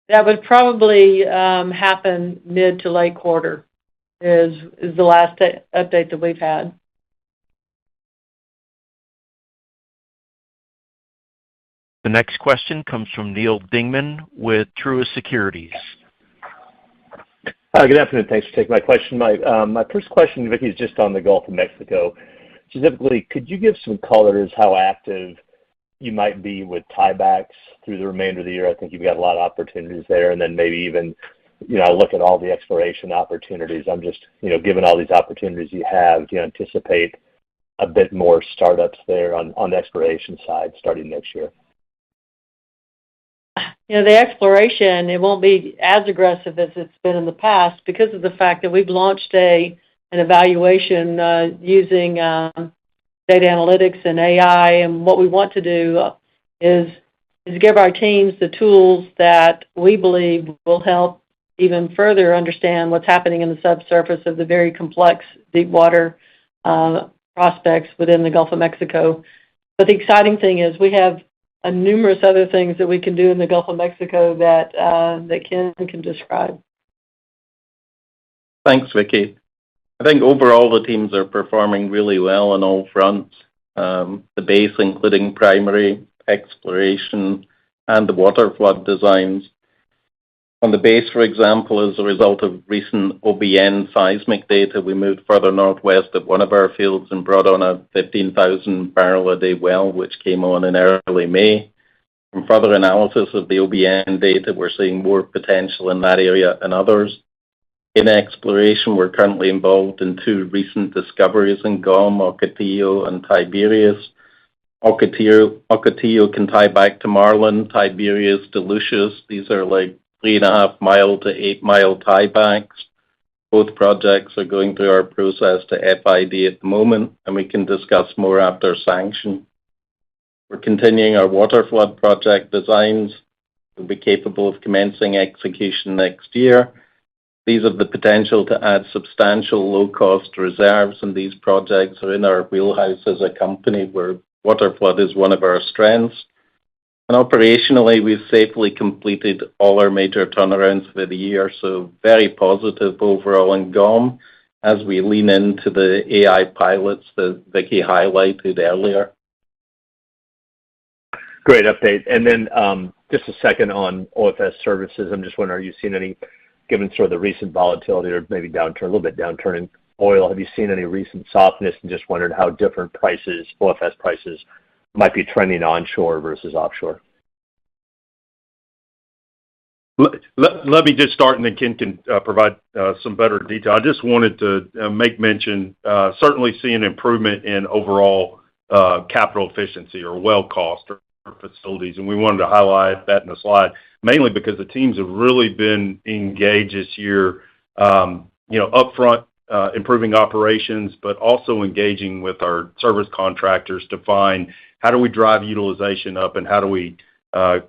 That would probably happen mid to late quarter is the last update that we've had. The next question comes from Neal Dingmann with Truist Securities. Good afternoon. Thanks for taking my question. My first question, Vicki, is just on the Gulf of Mexico. Specifically, could you give some color as how active you might be with tiebacks through the remainder of the year? I think you've got a lot of opportunities there, and then maybe even, look at all the exploration opportunities. I'm just, given all these opportunities you have, do you anticipate a bit more startups there on the exploration side starting next year? The exploration, it won't be as aggressive as it's been in the past because of the fact that we've launched an evaluation using data analytics and AI, and what we want to do is give our teams the tools that we believe will help even further understand what's happening in the subsurface of the very complex deep water prospects within the Gulf of Mexico. But the exciting thing is we have numerous other things that we can do in the Gulf of Mexico that Ken can describe. Thanks, Vicki. I think overall the teams are performing really well on all fronts. The base, including primary, exploration, and the water flood designs. On the base, for example, as a result of recent OBN seismic data, we moved further northwest at one of our fields and brought on a 15,000 barrel a day well, which came on in early May. From further analysis of the OBN data, we're seeing more potential in that area than others. In exploration, we're currently involved in two recent discoveries in GOM, Ocotillo and Tiberius. Ocotillo can tie back to Marlin, Tiberius to Lucius. These are like 3.5 mile to 8 mile tiebacks. Both projects are going through our process to FID at the moment, and we can discuss more after sanction. We're continuing our water flood project designs. We'll be capable of commencing execution next year. These have the potential to add substantial low-cost reserves, and these projects are in our wheelhouse as a company where water flood is one of our strengths. And operationally, we've safely completed all our major turnarounds for the year, so very positive overall in GOM as we lean into the AI pilots that Vicki highlighted earlier. Great update. And then just a second on OFS services. I'm just wondering, are you seeing any, given sort of the recent volatility or maybe downturn, a little bit downturn in oil, have you seen any recent softness, and just wondered how different prices, OFS prices, might be trending onshore versus offshore? Let me just start, and then Ken can provide some better detail. I just wanted to make mention, certainly seeing improvement in overall capital efficiency or well cost or facilities, and we wanted to highlight that in the slide, mainly because the teams have really been engaged this year, upfront improving operations, but also engaging with our service contractors to find how do we drive utilization up and how do we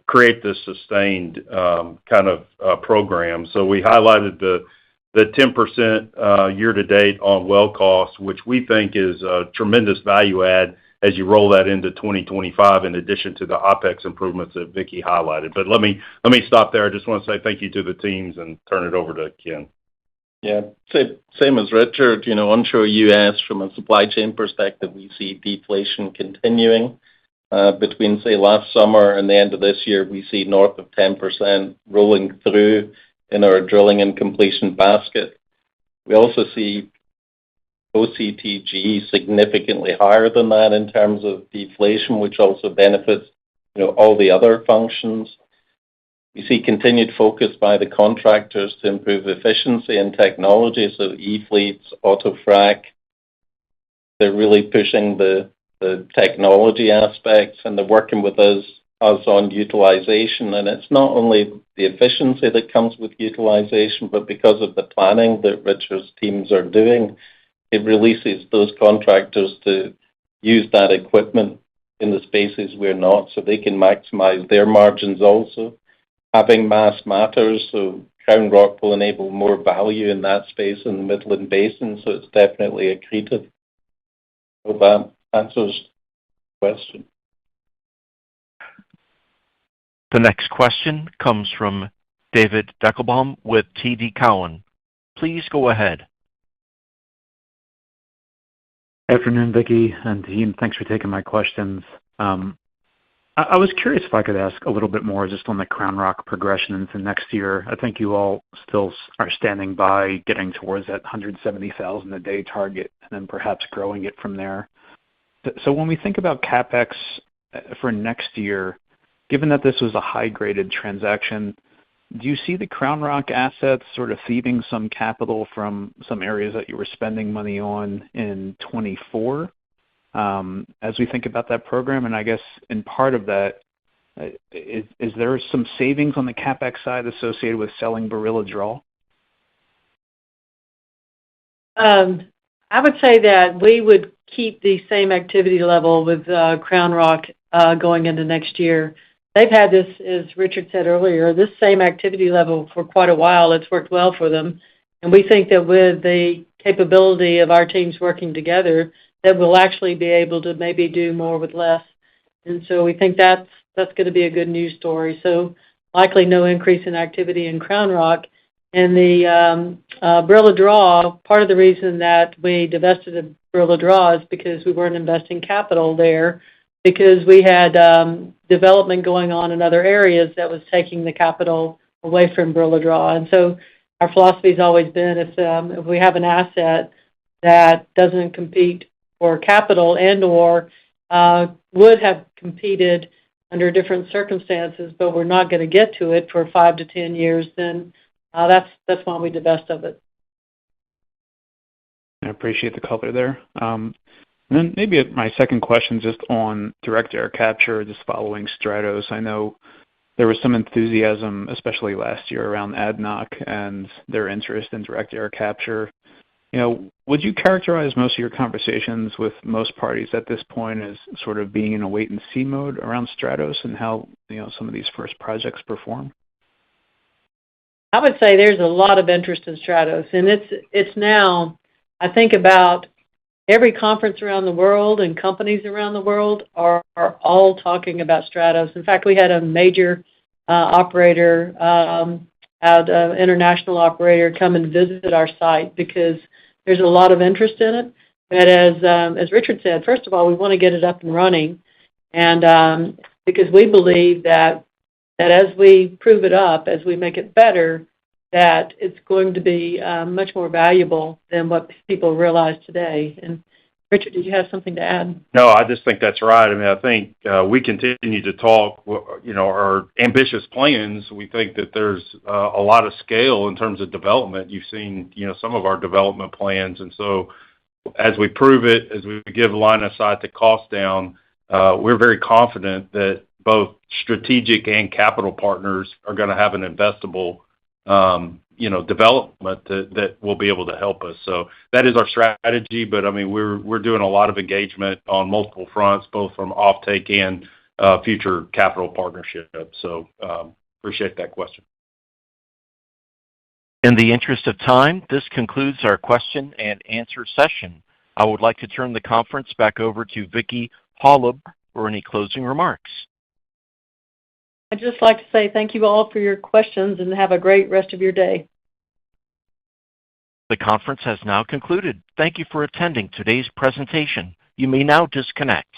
create this sustained kind of program. So we highlighted the the 10% year to date on well costs, which we think is a tremendous value add as you roll that into 2025, in addition to the OpEx improvements that Vicki highlighted. But let me stop there. I just want to say thank you to the teams and turn it over to Ken. Yeah, same as Richard. Onshore U.S., from a supply chain perspective, we see deflation continuing. Between, say, last summer and the end of this year, we see north of 10% rolling through in our drilling and completion basket. We also see OCTG significantly higher than that in terms of deflation, which also benefits all the other functions. We see continued focus by the contractors to improve efficiency and technology, so e-fleets, auto-frac. They're really pushing the technology aspects, and they're working with us on utilization. And it's not only the efficiency that comes with utilization, but because of the planning that Richard's teams are doing, it releases those contractors to use that equipment in the spaces we're not, so they can maximize their margins also. Having mass matters, so Crown Rock will enable more value in that space in the Midland Basin, so it's definitely accretive. Hope that answers the question. The next question comes from David Deckelbaum with TD Cowen. Please go ahead. Afternoon, Vicki and team. Thanks for taking my questions. I was curious if I could ask a little bit more just on the Crown Rock progression into next year. I think you all still are standing by getting towards that 170,000 a day target and then perhaps growing it from there. So when we think about CapEx for next year, given that this was a high-graded transaction, do you see the Crown Rock assets sort of thieving some capital from some areas that you were spending money on in 24 as we think about that program? And I guess in part of that, is there some savings on the CapEx side associated with selling Barilla Draw? I would say that we would keep the same activity level with Crown Rock going into next year. They've had this, as Richard said earlier, this same activity level for quite a while. It's worked well for them. And we think that with the capability of our teams working together, that we'll actually be able to maybe do more with less. And so we think that's going to be a good news story. So likely no increase in activity in Crown Rock. And the Barilla Draw, part of the reason that we divested of Barilla Draw is because we weren't investing capital there, because we had development going on in other areas that was taking the capital away from Barilla Draw. And so our philosophy has always been if we have an asset that doesn't compete for capital and or would have competed under different circumstances, but we're not going to get to it for 5 to 10 years, then that's why we divest of it. I appreciate the color there. And then maybe my second question just on direct air capture, just following Stratos. I know there was some enthusiasm, especially last year, around ADNOC and their interest in direct air capture. Would you characterize most of your conversations with most parties at this point as sort of being in a wait-and-see mode around Stratos and how some of these first projects perform? I would say there's a lot of interest in Stratos, and it's now, I think about every conference around the world and companies around the world are all talking about Stratos. In fact, we had a major operator, international operator, come and visit our site because there's a lot of interest in it. But as Richard said, first of all, we want to get it up and running, and because we believe that as we prove it up, as we make it better, that it's going to be much more valuable than what people realize today. And Richard, did you have something to add? No, I just think that's right. I mean, I think we continue to talk, our ambitious plans. We think that there's a lot of scale in terms of development. You've seen, some of our development plans. And so as we prove it, as we give line of sight to cost down, we're very confident that both strategic and capital partners are going to have an investable development that will be able to help us. So that is our strategy. But I mean, we're doing a lot of engagement on multiple fronts, both from offtake and future capital partnerships. So appreciate that question. In the interest of time, this concludes our question and answer session. I would like to turn the conference back over to Vicki Hollub for any closing remarks. I'd just like to say thank you all for your questions and have a great rest of your day. The conference has now concluded. Thank you for attending today's presentation. You may now disconnect.